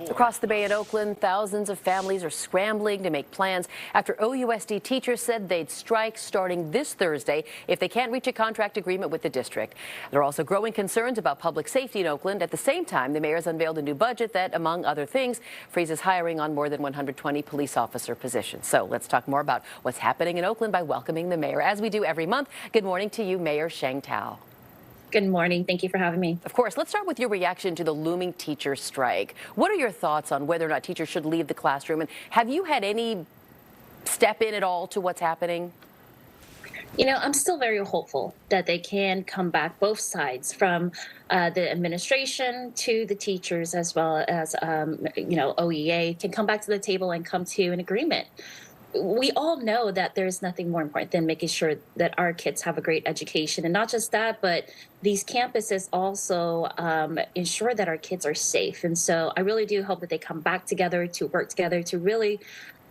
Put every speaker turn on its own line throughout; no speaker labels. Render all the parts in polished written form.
Across the bay in Oakland, thousands of families are scrambling to make plans after OUSD teachers said they'd strike starting this Thursday if they can't reach a contract agreement with the district. There are also growing concerns about public safety in Oakland. At the same time, the mayor's unveiled a new budget that, among other things, freezes hiring on more than 120 police officer positions. So let's talk more about what's happening in Oakland by welcoming the mayor, as we do every month. Good morning to you, Mayor Sheng Thao.
Good morning. Thank you for having me.
Of course, let's start with your reaction to the looming teacher strike. What are your thoughts on whether or not teachers should leave the classroom? And have you had any step in at all to what's happening?
You know, I'm still very hopeful that they can come back, both sides, from the administration to the teachers, as well as, OEA, can come back to the table and come to an agreement. We all know that there's nothing more important than making sure that our kids have a great education. And not just that, but these campuses also ensure that our kids are safe. And so I really do hope that they come back together to work together to really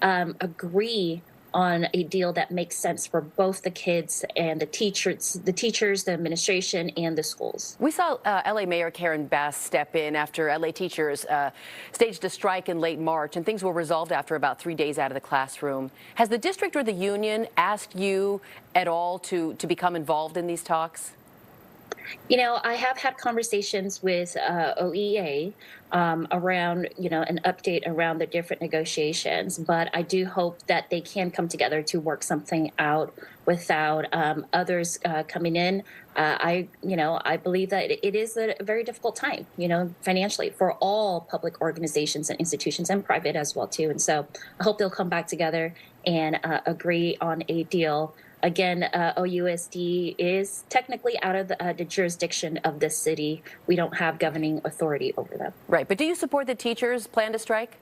agree on a deal that makes sense for both the kids and the teachers, the administration, and the schools.
We saw LA Mayor Karen Bass step in after LA teachers staged a strike in late March, and things were resolved after about 3 days out of the classroom. Has the district or the union asked you at all to become involved in these talks?
You know, I have had conversations with OEA around, an update around the different negotiations, but I do hope that they can come together to work something out without others coming in. I believe that it is a very difficult time, financially for all public organizations and institutions, and private as well, too. And so I hope they'll come back together and agree on a deal. Again, OUSD is technically out of the jurisdiction of this city. We don't have governing authority over them.
Right. But do you support the teachers' plan to strike?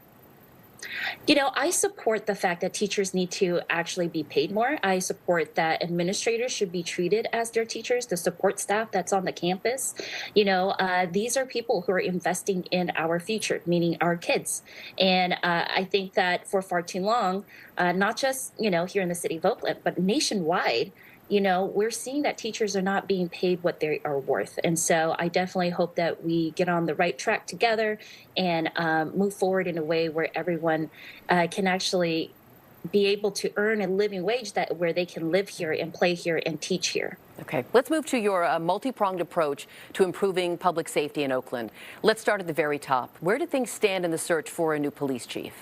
You know, I support the fact that teachers need to actually be paid more. I support that administrators should be treated as their teachers, the support staff that's on the campus. These are people who are investing in our future, meaning our kids. And I think that for far too long, not just, here in the city of Oakland, but nationwide, we're seeing that teachers are not being paid what they are worth. And so I definitely hope that we get on the right track together and move forward in a way where everyone can actually be able to earn a living wage where they can live here and play here and teach here.
Okay, let's move to your multi-pronged approach to improving public safety in Oakland. Let's start at the very top. Where do things stand in the search for a new police chief?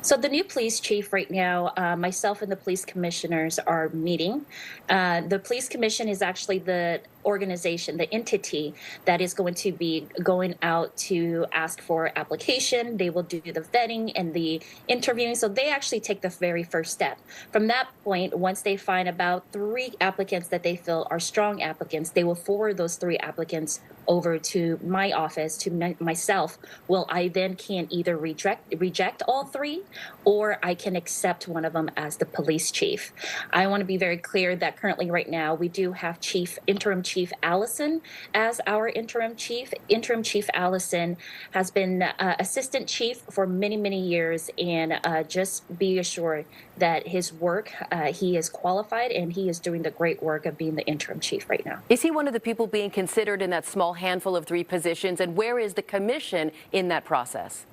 So the new police chief right now, myself and the police commissioners are meeting. The police commission is actually the organization, the entity that is going to be going out to ask for application. They will do the vetting and the interviewing. So they actually take the very first step. From that point, once they find about 3 applicants that they feel are strong applicants, they will forward those 3 applicants over to my office, to myself. Well, I then can either reject all 3, or I can accept one of them as the police chief. I want to be very clear that currently right now we do have interim Chief Allison as our interim chief. Interim Chief Allison has been assistant chief for many, many years, and just be assured that his work, he is qualified and he is doing the great work of being the interim chief right now.
Is he one of the people being considered in that small handful of 3 positions, and where is the commission in that process?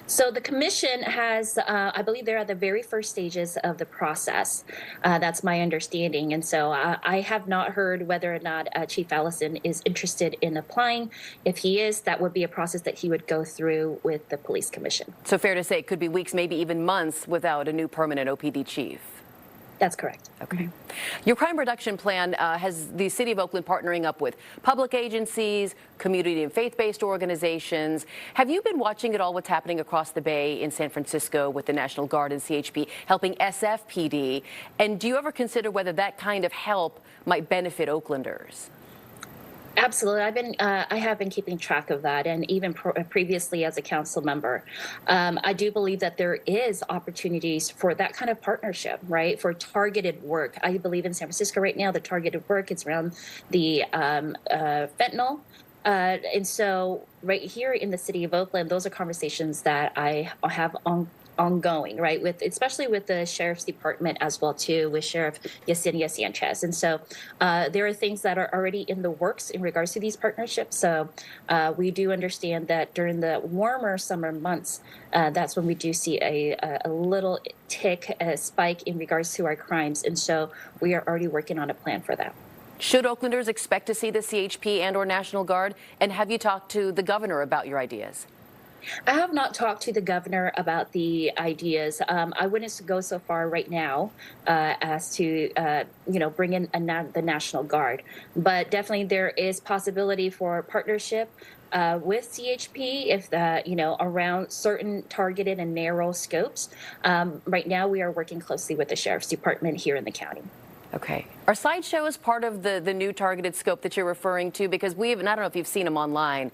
So the commission has, I believe they're at the very first stages of the process. That's my understanding. And so I have not heard whether or not Chief Allison is interested in applying. If he is, that would be a process that he would go through with the police commission.
So fair to say it could be weeks, maybe even months without a new permanent OPD chief.
That's correct.
Okay. Your crime reduction plan has the city of Oakland partnering up with public agencies, community and faith-based organizations. Have you been watching at all what's happening across the bay in San Francisco with the National Guard and CHP helping SFPD? And do you ever consider whether that kind of help might benefit Oaklanders?
Absolutely. I have been keeping track of that, and even previously as a council member. I do believe that there is opportunities for that kind of partnership, right? For targeted work. I believe in San Francisco right now, the targeted work is around the fentanyl. And so right here in the city of Oakland, those are conversations that I have ongoing, right? Especially with the sheriff's department as well too, with Sheriff Yesenia Sanchez. And so there are things that are already in the works in regards to these partnerships. So we do understand that during the warmer summer months, that's when we do see a little tick, a spike in regards to our crimes. And so we are already working on a plan for that.
Should Oaklanders expect to see the CHP and/or National Guard? And have you talked to the governor about your ideas?
I have not talked to the governor about the ideas. I wouldn't go so far right now as to, bring in the National Guard. But definitely there is possibility for partnership with CHP if around certain targeted and narrow scopes. Right now, we are working closely with the Sheriff's Department here in the county.
Okay. Are sideshows part of the new targeted scope that you're referring to? Because and I don't know if you've seen them online,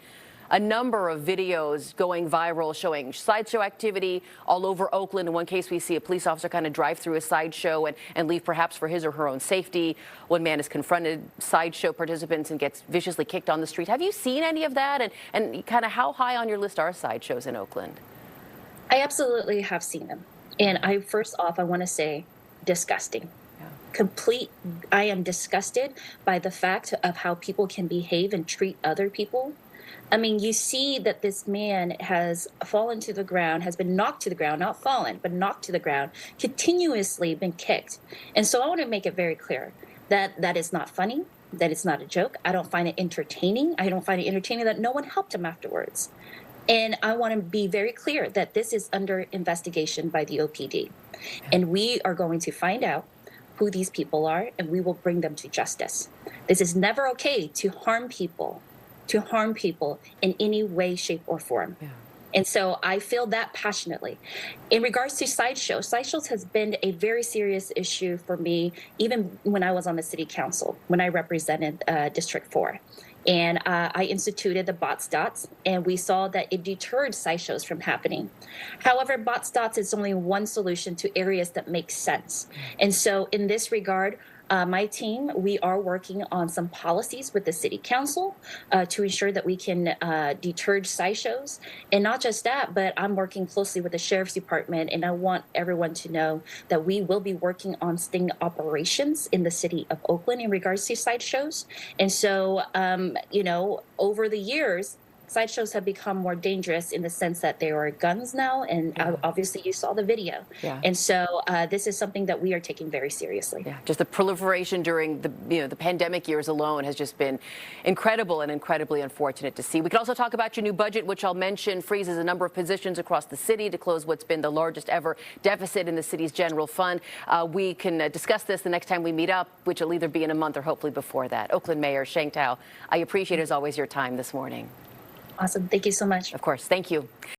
a number of videos going viral showing sideshow activity all over Oakland. In one case, we see a police officer kind of drive through a sideshow and leave perhaps for his or her own safety. One man has confronted sideshow participants and gets viciously kicked on the street. Have you seen any of that? And kind of how high on your list are sideshows in Oakland?
I absolutely have seen them. And first off, I want to say disgusting. I am disgusted by the fact of how people can behave and treat other people. I mean, you see that this man has fallen to the ground, has been knocked to the ground, not fallen, but knocked to the ground, continuously been kicked. And so I want to make it very clear that that is not funny, that it's not a joke. I don't find it entertaining. I don't find it entertaining that no one helped him afterwards. And I want to be very clear that this is under investigation by the OPD. And we are going to find out who these people are, and we will bring them to justice. This is never okay to harm people in any way, shape, or form. Yeah. And so I feel that passionately. In regards to sideshows has been a very serious issue for me, even when I was on the city council, when I represented District 4. And I instituted the bots dots, and we saw that it deterred sideshows from happening. However, bots dots is only one solution to areas that make sense. And so in this regard, my team, we are working on some policies with the city council to ensure that we can deter sideshows. And not just that, but I'm working closely with the sheriff's department, and I want everyone to know that we will be working on sting operations in the city of Oakland in regards to sideshows. And so, over the years, sideshows have become more dangerous in the sense that there are guns now, and obviously you saw the video. Yeah. And so this is something that we are taking very seriously. Yeah. Just the proliferation during the pandemic years alone has just been incredible and incredibly unfortunate to see. We can also talk about your new budget, which I'll mention freezes a number of positions across the city to close what's been the largest ever deficit in the city's general fund. We can discuss this the next time we meet up, which will either be in a month or hopefully before that. Oakland Mayor Sheng Thao, I appreciate as always your time this morning. Awesome. Thank you so much. Of course. Thank you.